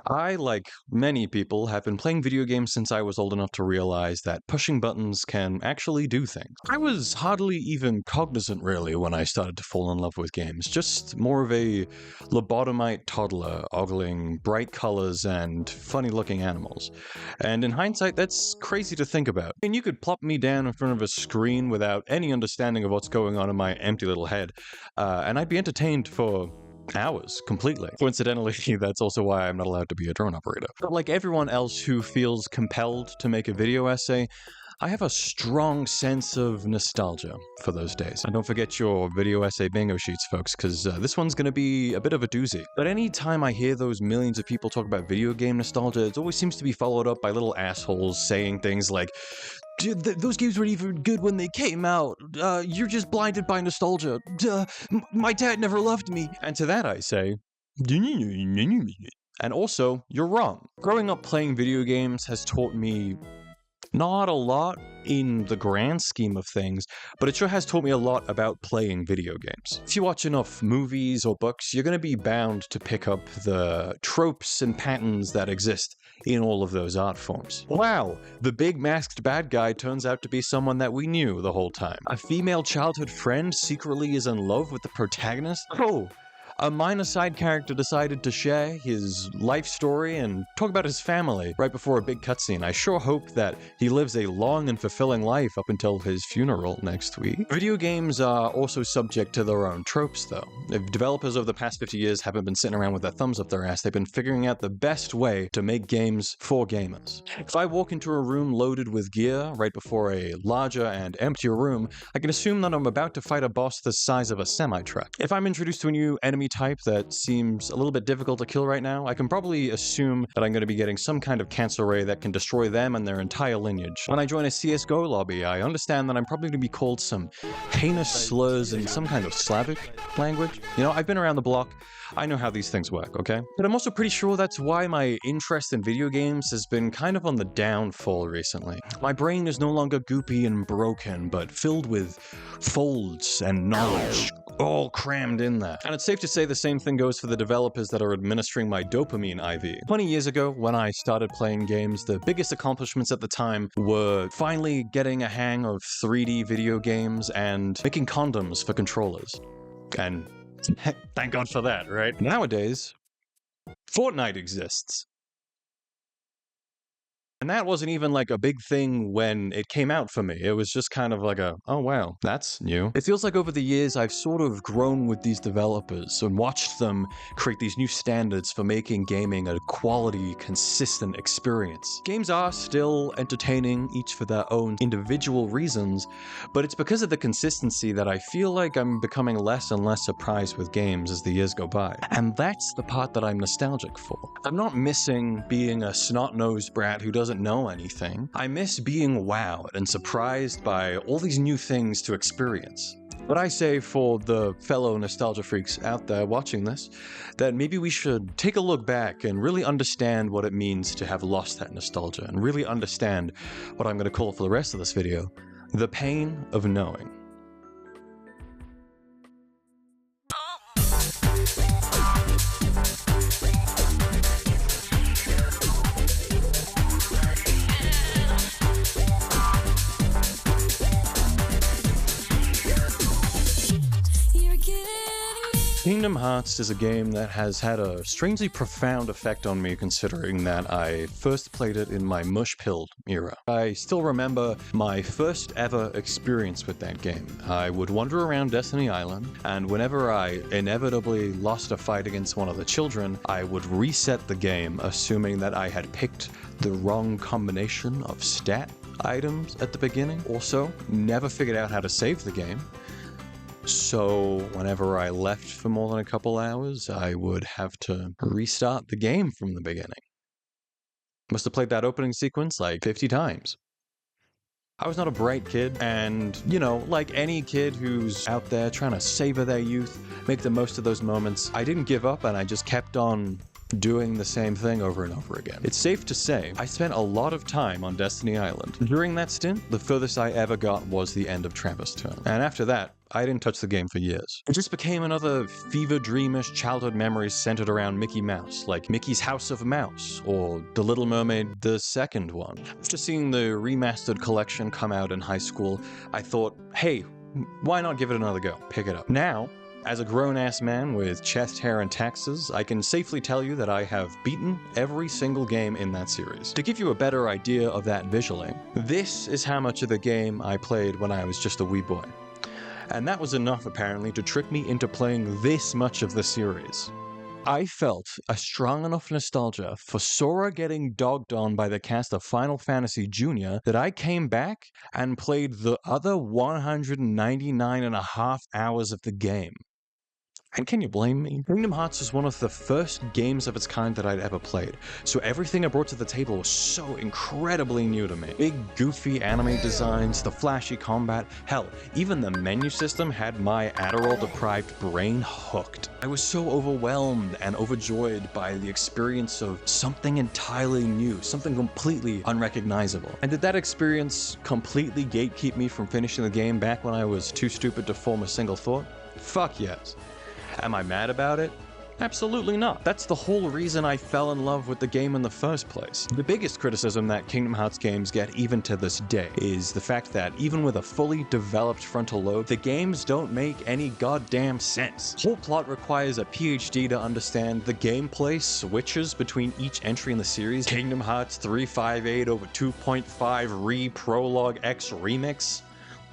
I, like many people, have been playing video games since I was old enough to realize that pushing buttons can actually do things. I was hardly even cognizant, really, when I started to fall in love with games, just more of a lobotomite toddler ogling bright colors and funny-looking animals. And in hindsight, that's crazy to think about. And you could plop me down in front of a screen without any understanding of what's going on in my empty little head, and I'd be entertained for hours completely. Coincidentally, that's also why I'm not allowed to be a drone operator. But like everyone else who feels compelled to make a video essay, I have a strong sense of nostalgia for those days. And don't forget your video essay bingo sheets, folks, because this one's going to be a bit of a doozy. But anytime I hear those millions of people talk about video game nostalgia, it always seems to be followed up by little assholes saying things like, "Dude, those games weren't even good when they came out. You're just blinded by nostalgia. My dad never loved me." And to that I say, and also, you're wrong. Growing up playing video games has taught me not a lot in the grand scheme of things, but it sure has taught me a lot about playing video games. If you watch enough movies or books, you're going to be bound to pick up the tropes and patterns that exist in all of those art forms. Wow, the big masked bad guy turns out to be someone that we knew the whole time. A female childhood friend secretly is in love with the protagonist? Oh, a minor side character decided to share his life story and talk about his family right before a big cutscene. I sure hope that he lives a long and fulfilling life up until his funeral next week. Video games are also subject to their own tropes, though. If developers over the past 50 years haven't been sitting around with their thumbs up their ass, they've been figuring out the best way to make games for gamers. If I walk into a room loaded with gear right before a larger and emptier room, I can assume that I'm about to fight a boss the size of a semi-truck. If I'm introduced to a new enemy type that seems a little bit difficult to kill right now, I can probably assume that I'm going to be getting some kind of cancer ray that can destroy them and their entire lineage. When I join a CSGO lobby, I understand that I'm probably going to be called some heinous slurs in some kind of Slavic language. You know, I've been around the block. I know how these things work, okay? But I'm also pretty sure that's why my interest in video games has been kind of on the downfall recently. My brain is no longer goopy and broken, but filled with folds and knowledge, all crammed in there. And it's safe to say the same thing goes for the developers that are administering my dopamine IV. 20 years ago, when I started playing games, the biggest accomplishments at the time were finally getting a hang of 3D video games and making condoms for controllers. And thank God for that, right? Nowadays, Fortnite exists. And that wasn't even like a big thing when it came out for me. It was just kind of like a, oh wow, that's new. It feels like over the years I've sort of grown with these developers and watched them create these new standards for making gaming a quality, consistent experience. Games are still entertaining, each for their own individual reasons, but it's because of the consistency that I feel like I'm becoming less and less surprised with games as the years go by. And that's the part that I'm nostalgic for. I'm not missing being a snot-nosed brat who doesn't know anything. I miss being wowed and surprised by all these new things to experience. But I say for the fellow nostalgia freaks out there watching this, that maybe we should take a look back and really understand what it means to have lost that nostalgia, and really understand what I'm going to call for the rest of this video, the pain of knowing. Kingdom Hearts is a game that has had a strangely profound effect on me, considering that I first played it in my mush-pilled era. I still remember my first ever experience with that game. I would wander around Destiny Island, and whenever I inevitably lost a fight against one of the children, I would reset the game, assuming that I had picked the wrong combination of stat items at the beginning. Also, never figured out how to save the game. So whenever I left for more than a couple hours, I would have to restart the game from the beginning. Must have played that opening sequence like 50 times. I was not a bright kid, and, you know, like any kid who's out there trying to savor their youth, make the most of those moments, I didn't give up and I just kept on doing the same thing over and over again. It's safe to say, I spent a lot of time on Destiny Island. During that stint, the furthest I ever got was the end of Travis Turn. And after that, I didn't touch the game for years. It just became another fever dreamish childhood memories centered around Mickey Mouse, like Mickey's House of Mouse, or The Little Mermaid, the second one. After seeing the remastered collection come out in high school, I thought, hey, why not give it another go? Pick it up. Now, as a grown-ass man with chest hair and taxes, I can safely tell you that I have beaten every single game in that series. To give you a better idea of that visually, this is how much of the game I played when I was just a wee boy. And that was enough, apparently, to trick me into playing this much of the series. I felt a strong enough nostalgia for Sora getting dogged on by the cast of Final Fantasy Jr. that I came back and played the other 199.5 hours of the game. And can you blame me? Kingdom Hearts was one of the first games of its kind that I'd ever played, so everything I brought to the table was so incredibly new to me. Big, goofy anime designs, the flashy combat, hell, even the menu system had my Adderall-deprived brain hooked. I was so overwhelmed and overjoyed by the experience of something entirely new, something completely unrecognizable. And did that experience completely gatekeep me from finishing the game back when I was too stupid to form a single thought? Fuck yes. Am I mad about it? Absolutely not. That's the whole reason I fell in love with the game in the first place. The biggest criticism that Kingdom Hearts games get even to this day is the fact that even with a fully developed frontal lobe, the games don't make any goddamn sense. The whole plot requires a PhD to understand. The gameplay switches between each entry in the series. Kingdom Hearts 358 over 2.5 re-prologue X remix.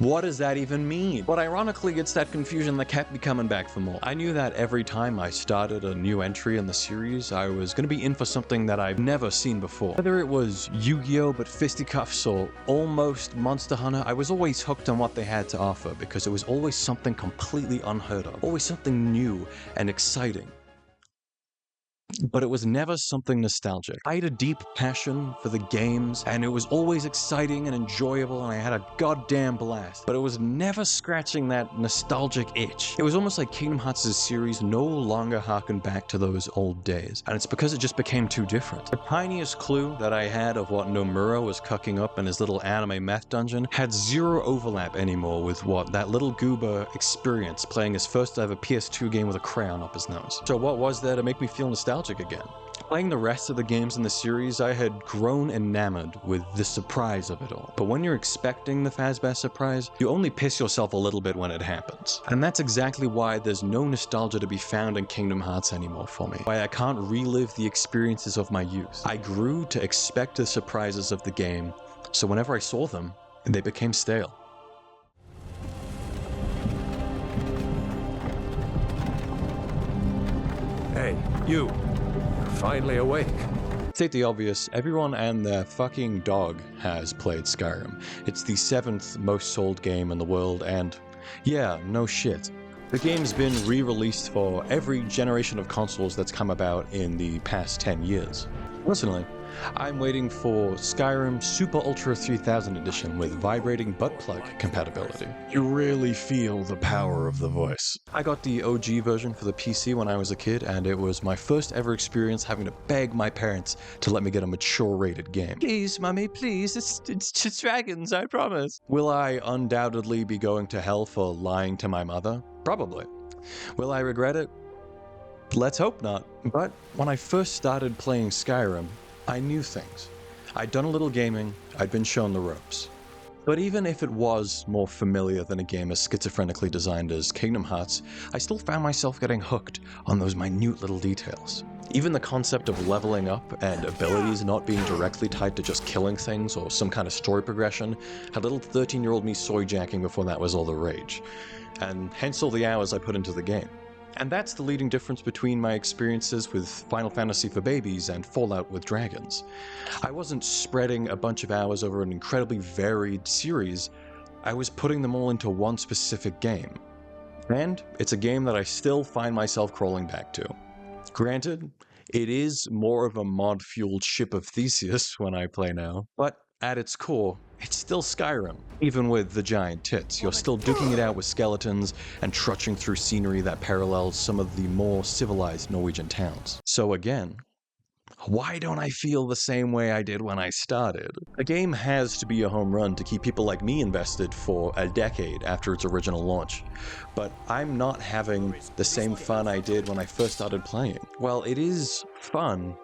What does that even mean? But ironically, it's that confusion that kept me coming back for more. I knew that every time I started a new entry in the series, I was going to be in for something that I've never seen before. Whether it was Yu-Gi-Oh! But fisticuffs or almost Monster Hunter, I was always hooked on what they had to offer because it was always something completely unheard of, always something new and exciting. But it was never something nostalgic. I had a deep passion for the games, and it was always exciting and enjoyable, and I had a goddamn blast. But it was never scratching that nostalgic itch. It was almost like Kingdom Hearts' series no longer harkened back to those old days, and it's because it just became too different. The tiniest clue that I had of what Nomura was cooking up in his little anime meth dungeon had zero overlap anymore with what that little goober experienced playing his first ever PS2 game with a crayon up his nose. So what was there to make me feel nostalgic again? Playing the rest of the games in the series, I had grown enamored with the surprise of it all. But when you're expecting the Fazbear surprise, you only piss yourself a little bit when it happens. And that's exactly why there's no nostalgia to be found in Kingdom Hearts anymore for me. Why I can't relive the experiences of my youth. I grew to expect the surprises of the game, so whenever I saw them, they became stale. Hey, you. Finally awake. State the obvious, everyone and their fucking dog has played Skyrim. It's the 7th most sold game in the world, and yeah, no shit. The game's been re-released for every generation of consoles that's come about in the past 10 years. Personally, I'm waiting for Skyrim Super Ultra 3000 Edition with vibrating butt plug compatibility. You really feel the power of the voice. I got the OG version for the PC when I was a kid, and it was my first ever experience having to beg my parents to let me get a mature rated game. Please, mommy, please, it's just dragons, I promise. Will I undoubtedly be going to hell for lying to my mother? Probably. Will I regret it? Let's hope not. But when I first started playing Skyrim, I knew things. I'd done a little gaming, I'd been shown the ropes. But even if it was more familiar than a game as schizophrenically designed as Kingdom Hearts, I still found myself getting hooked on those minute little details. Even the concept of leveling up and abilities not being directly tied to just killing things or some kind of story progression had little 13-year-old me soy-jacking before that was all the rage. And hence all the hours I put into the game. And that's the leading difference between my experiences with Final Fantasy for Babies and Fallout with Dragons. I wasn't spreading a bunch of hours over an incredibly varied series, I was putting them all into one specific game. And it's a game that I still find myself crawling back to. Granted, it is more of a mod-fueled ship of Theseus when I play now, but at its core, it's still Skyrim. Even with the giant tits, you're still duking it out with skeletons and trudging through scenery that parallels some of the more civilized Norwegian towns. So again, Why don't I feel the same way I did when I started? A game has to be a home run to keep people like me invested for a decade after its original launch. But I'm not having the same fun I did when I first started playing. Well, it is fun,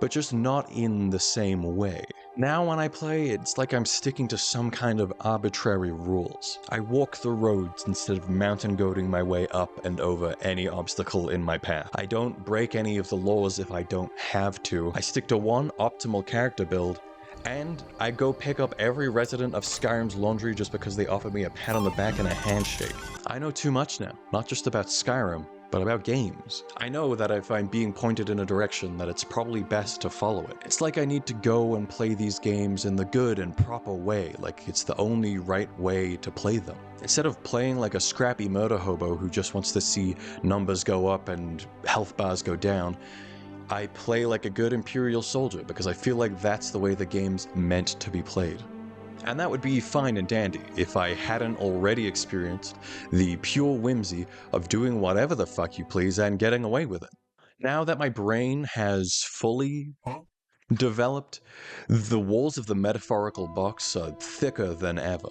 but just not in the same way. Now when I play, it's like I'm sticking to some kind of arbitrary rules. I walk the roads instead of mountain goating my way up and over any obstacle in my path. I don't break any of the laws if I don't have to. I stick to one optimal character build, and I go pick up every resident of Skyrim's laundry just because they offered me a pat on the back and a handshake. I know too much now, not just about Skyrim, but about games. I know that if I'm being pointed in a direction, that it's probably best to follow it. It's like I need to go and play these games in the good and proper way, like it's the only right way to play them. Instead of playing like a scrappy murder hobo who just wants to see numbers go up and health bars go down, I play like a good Imperial soldier because I feel like that's the way the game's meant to be played. And that would be fine and dandy if I hadn't already experienced the pure whimsy of doing whatever the fuck you please and getting away with it. Now that my brain has fully developed, the walls of the metaphorical box are thicker than ever.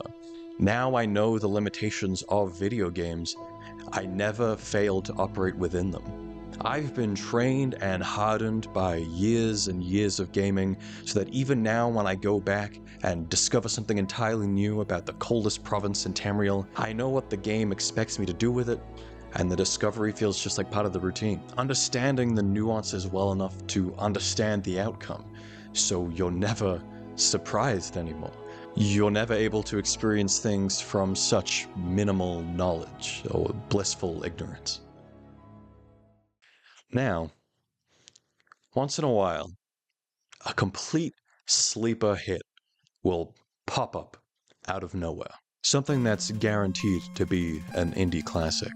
Now I know the limitations of video games. I never failed to operate within them. I've been trained and hardened by years and years of gaming so that even now when I go back and discover something entirely new about the coldest province in Tamriel, I know what the game expects me to do with it, and the discovery feels just like part of the routine. Understanding the nuances well enough to understand the outcome, so you're never surprised anymore. You're never able to experience things from such minimal knowledge or blissful ignorance. Now, once in a while, a complete sleeper hit will pop up out of nowhere. Something that's guaranteed to be an indie classic.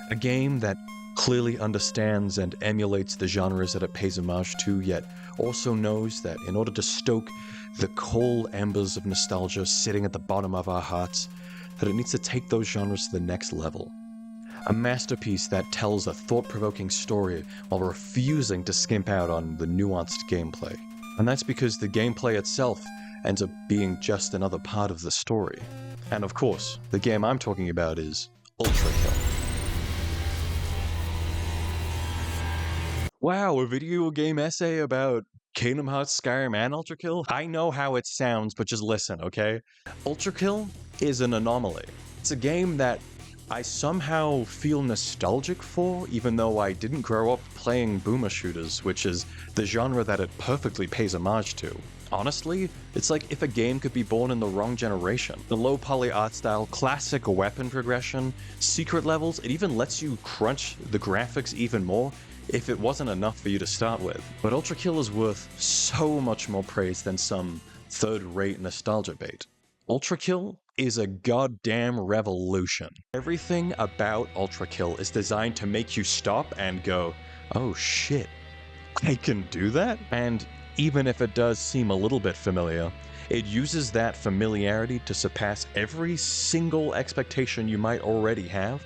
A game that clearly understands and emulates the genres that it pays homage to, yet also knows that in order to stoke the cold embers of nostalgia sitting at the bottom of our hearts, that it needs to take those genres to the next level. A masterpiece that tells a thought-provoking story while refusing to skimp out on the nuanced gameplay. And that's because the gameplay itself ends up being just another part of the story. And of course, the game I'm talking about is Ultra Kill. Wow, a video game essay about Kingdom Hearts, Skyrim, and Ultra Kill? I know how it sounds, but just listen, okay? Ultra Kill is an anomaly. It's a game that I somehow feel nostalgic for, even though I didn't grow up playing boomer shooters, which is the genre that it perfectly pays homage to. Honestly, it's like if a game could be born in the wrong generation. The low poly art style, classic weapon progression, secret levels, it even lets you crunch the graphics even more if it wasn't enough for you to start with. But Ultra Kill is worth so much more praise than some third-rate nostalgia bait. Ultra Kill is a goddamn revolution. Everything about Ultra Kill is designed to make you stop and go, oh shit, I can do that? And even if it does seem a little bit familiar, it uses that familiarity to surpass every single expectation you might already have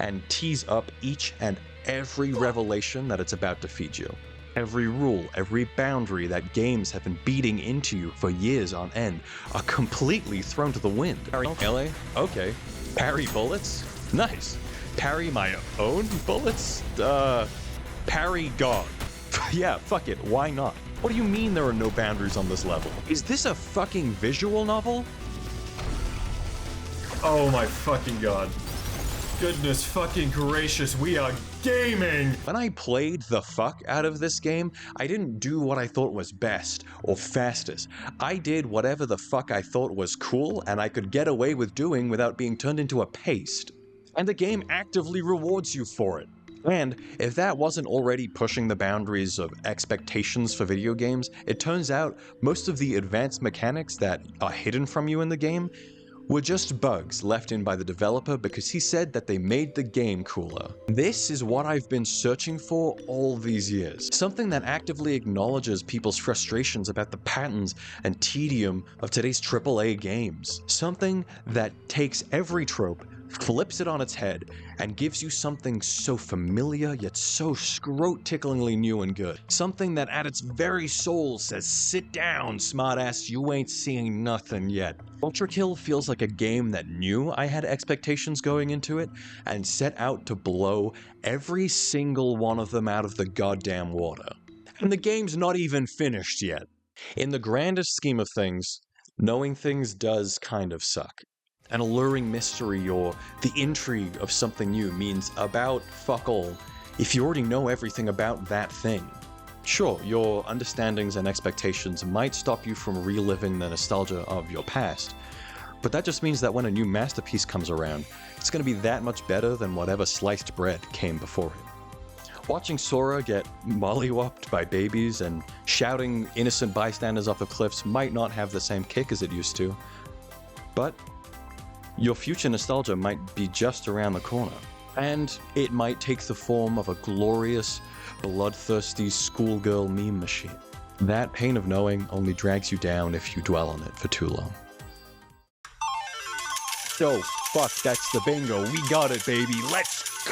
and tease up each and every revelation that it's about to feed you. Every rule, every boundary that games have been beating into you for years on end are completely thrown to the wind. Parry melee? Okay. Parry bullets? Nice. Parry my own bullets? Parry God. Yeah, fuck it, why not? What do you mean there are no boundaries on this level? Is this a fucking visual novel? Oh my fucking god. Goodness fucking gracious, we are gaming! When I played the fuck out of this game, I didn't do what I thought was best or fastest. I did whatever the fuck I thought was cool and I could get away with doing without being turned into a paste. And the game actively rewards you for it. And if that wasn't already pushing the boundaries of expectations for video games, it turns out most of the advanced mechanics that are hidden from you in the game were just bugs left in by the developer because he said that they made the game cooler. This is what I've been searching for all these years. Something that actively acknowledges people's frustrations about the patterns and tedium of today's AAA games. Something that takes every trope, flips it on its head, and gives you something so familiar yet so scrote-ticklingly new and good. Something that at its very soul says, "Sit down, smartass, you ain't seeing nothing yet." Ultra Kill feels like a game that knew I had expectations going into it, and set out to blow every single one of them out of the goddamn water. And the game's not even finished yet. In the grandest scheme of things, knowing things does kind of suck. An alluring mystery or the intrigue of something new means about fuck all if you already know everything about that thing. Sure, your understandings and expectations might stop you from reliving the nostalgia of your past, but that just means that when a new masterpiece comes around, it's going to be that much better than whatever sliced bread came before it. Watching Sora get mollywopped by babies and shouting innocent bystanders off of cliffs might not have the same kick as it used to, but your future nostalgia might be just around the corner. And it might take the form of a glorious, bloodthirsty schoolgirl meme machine. That pain of knowing only drags you down if you dwell on it for too long. So, fuck, that's the bingo. We got it, baby. Let's